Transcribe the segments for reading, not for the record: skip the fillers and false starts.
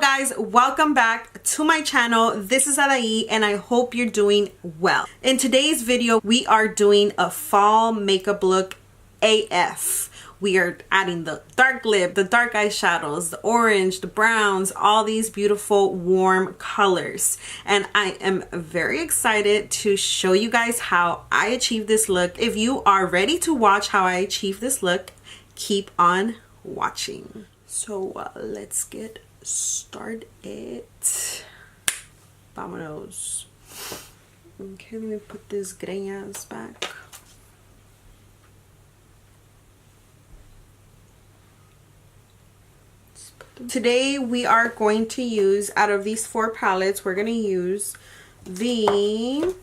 Hello guys, welcome back to my channel. This is Adhay and I hope you're doing well. In today's video, we are doing a fall makeup look AF. We are adding the dark lip, the dark eyeshadows, the orange, the browns, all these beautiful warm colors. And I am very excited to show you guys how I achieved this look. If you are ready to watch how I achieve this look, keep on watching. So let's get started. Vámonos. Okay, let me put this greñas back. Today we are going to use, out of these 4 palettes, we're going to use the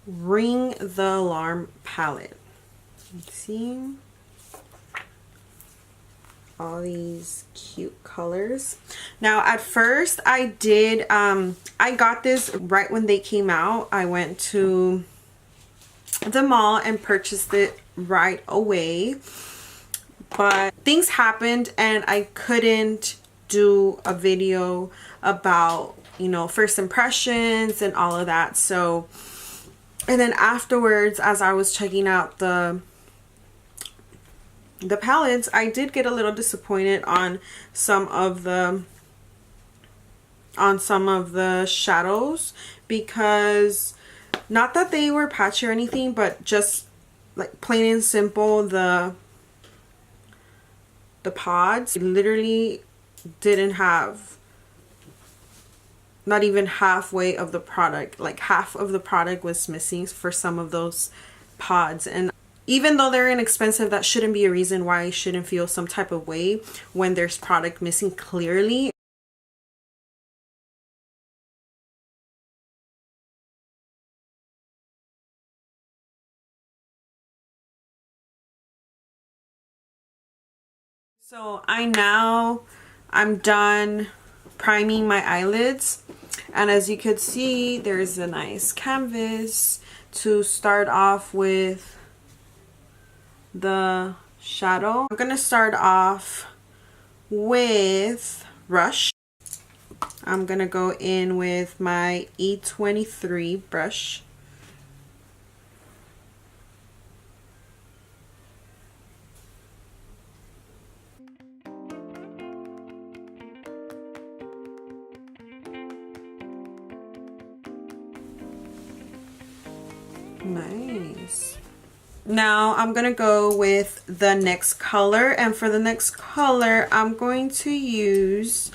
Ring the Alarm palette. Let's see. All these cute colors. Now at first I did I got this right when they came out. I went to the mall and purchased it right away, but things happened and I couldn't do a video about, you know, first impressions and all of that. So, and then afterwards, as I was checking out the palettes, I did get a little disappointed on some of the shadows, because not that they were patchy or anything, but just like plain and simple, the pods literally didn't have not even halfway of the product. Like half of the product was missing for some of those pods. And even though they're inexpensive, that shouldn't be a reason why I shouldn't feel some type of way when there's product missing clearly. So I'm done priming my eyelids, and as you could see, there's a nice canvas to start off with the shadow. I'm gonna start off with Rush. I'm gonna go in with my E23 brush. Nice. Now I'm gonna go with the next color, and for the next color I'm going to use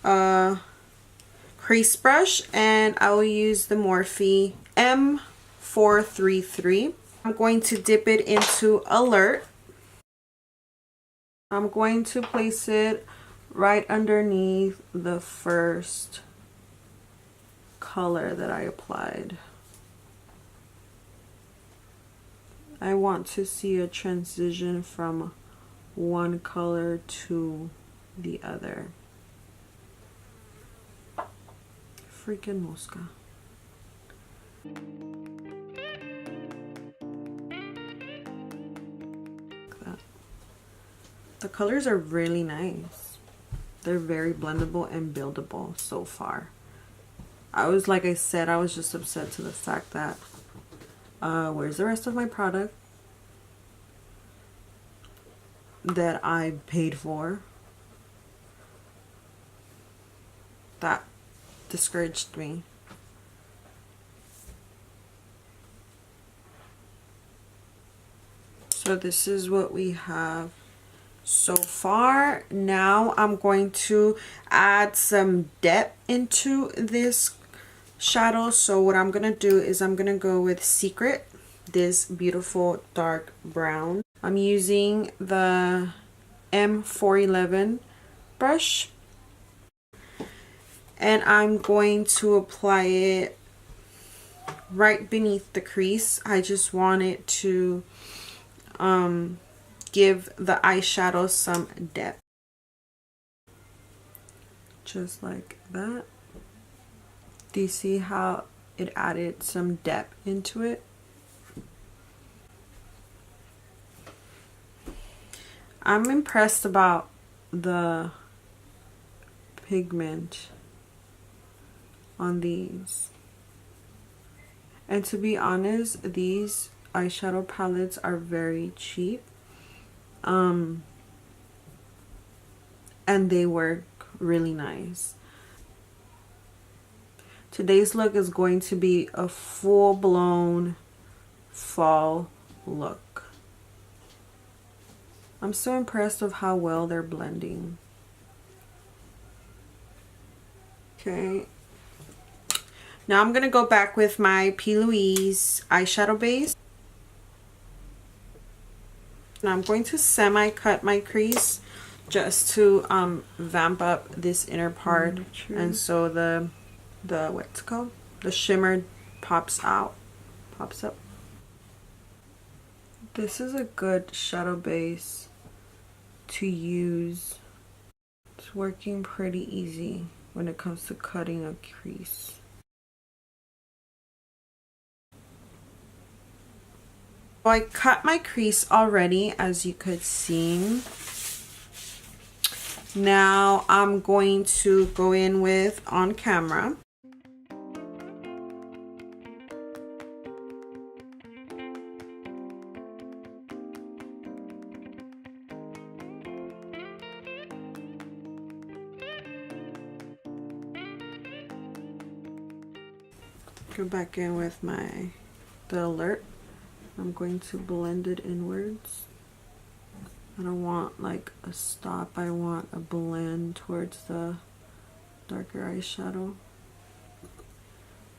a crease brush, and I will use the Morphe M433. I'm going to dip it into Alert. I'm going to place it right underneath the first color that I applied. I want to see a transition from one color to the other. Freaking mosca. Like that. The colors are really nice. They're very blendable and buildable so far. Like I said, I was just upset to the fact that where's the rest of my product that I paid for? That discouraged me. So this is what we have so far. Now I'm going to add some depth into this shadow. So what I'm gonna do is I'm gonna go with Secret, this beautiful dark brown. I'm using the M411 brush, and I'm going to apply it right beneath the crease. I just want it to give the eyeshadow some depth, just like that. Do you see how it added some depth into it? I'm impressed about the pigment on these. And to be honest, these eyeshadow palettes are very cheap. And they work really nice. Today's look is going to be a full-blown fall look. I'm so impressed with how well they're blending. Okay. Now I'm going to go back with my P. Louise eyeshadow base. Now I'm going to semi-cut my crease just to vamp up this inner part, and so the what's it called? The shimmer pops up. This is a good shadow base to use. It's working pretty easy when it comes to cutting a crease. So I cut my crease already, as you could see. Now I'm going to go in with On Camera. Go back in with the Alert. I'm going to blend it inwards. I don't want like a stop, I want a blend towards the darker eyeshadow.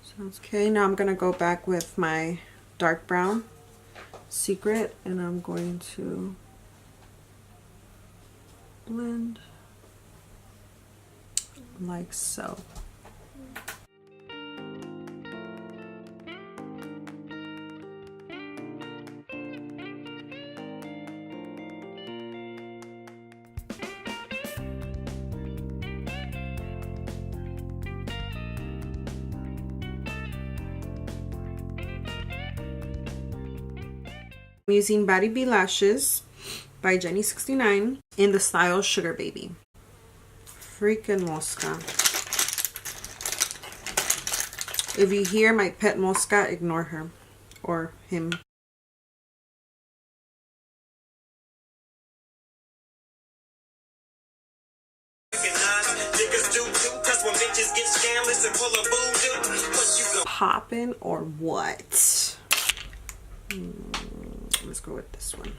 So okay, now I'm gonna go back with my dark brown Secret, and I'm going to blend like so. I'm using Batty Bee Lashes by Jenny69 in the style Sugar Baby. Freaking mosca. If you hear my pet mosca, ignore her or him. Poppin' or what? Let's go with this one.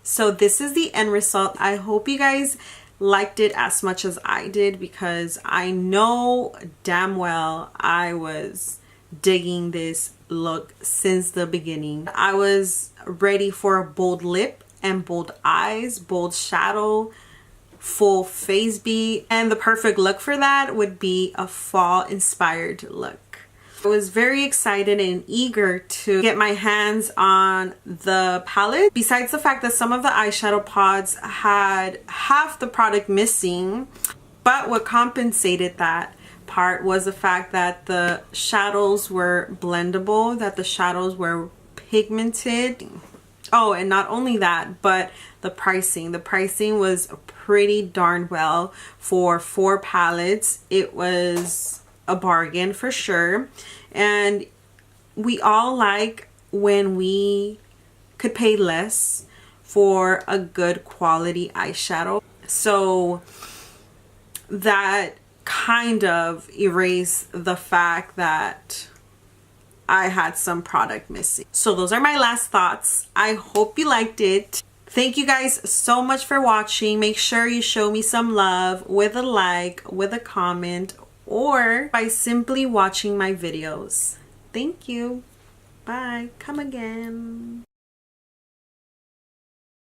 So this is the end result. I hope you guys liked it as much as I did, because I know damn well I was digging this look since the beginning. I was ready for a bold lip and bold eyes, bold shadow, full face beat, and the perfect look for that would be a fall inspired look. I was very excited and eager to get my hands on the palette. Besides the fact that some of the eyeshadow pods had half the product missing, but what compensated that part was the fact that the shadows were blendable, that the shadows were pigmented. Oh, and not only that, but the pricing. The pricing was pretty darn well for 4 palettes. It was a bargain for sure, and we all like when we could pay less for a good quality eyeshadow. So that kind of erased the fact that I had some product missing. So those are my last thoughts. I hope you liked it. Thank you guys so much for watching. Make sure you show me some love with a like, with a comment, or by simply watching my videos. Thank you. Bye. Come again.